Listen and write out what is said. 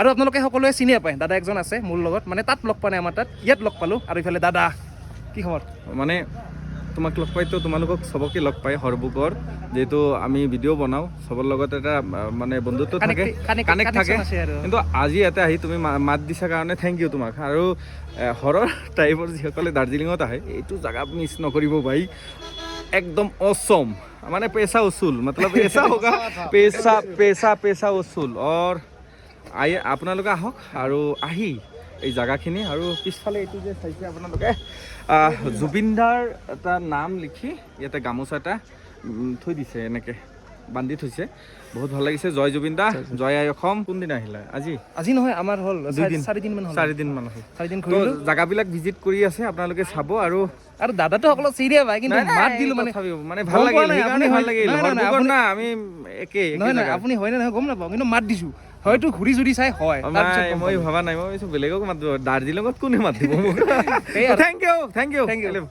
আৰু আপোনালোকে সকলোৱে চিনিয়ে পায়, দাদা একজন আছে মোৰ লগত, মানে তাত লগ পোৱা নাই, আমাৰ তাত ইয়াত লগ পালোঁ। আৰু ইফালে দাদা, কি খবৰ? মানে তোমাক লগ পাইতো তোমালোকক চবকে লগ পাই হৰবুকৰ, যিহেতু আমি ভিডিঅ' বনাওঁ, চবৰ লগত এটা মানে বন্ধুত্ব থাকে, কানেক্ট থাকে। কিন্তু আজি ইয়াতে আহি তুমি মাত দিছা কাৰণে থেংক ইউ তোমাক। আৰু হৰৰ টাইপৰ যিসকলে দাৰ্জিলিঙত আহে, এইটো জেগা মিছ নকৰিব ভাই, একদম অচম, মানে পেচা উচুল, মতলব ऐसा होगा, পেচা উচুল। और আপোনালোকে আহক আৰু আহি এই জেগাখিনি, আৰু পিছফালে এইটো যে চাইছে আপোনালোকে, জুবিনদাৰ এটা নাম লিখি ইয়াতে গামোচা এটা থৈ দিছে, এনেকৈ বান্ধি থৈছে, বহুত ভাল লাগিছে। জয় জুবিন দা, জয় আই অসম। কোনদিনা আহিলা? আজি নহয়, আমাৰ হ'ল 4 দিন মান হ'ল। 4 দিন তো ঘূৰিলোঁ। জেগাবিলাক ভিজিট কৰি আছে, আপোনালোকে চাব। আৰু দাদাটো সকলো চিৰিয়া পায়, কিন্তু মাত দিলোঁ মানে ভাল লাগিল, সেইকাৰণে ভাল লাগিল। হৰবুকৰ না আমি একে নহয় আপুনি হয় নে নহয় গম নাপাওঁ, কিন্তু মাত দিছোঁ, হয়তো ঘূৰি জুৰি চাই হয়। মই ভবা নাই, মই বেলেগক মাত দিব, দাৰ্জিলিঙত কোনে মাত দিব মোক। Thank U.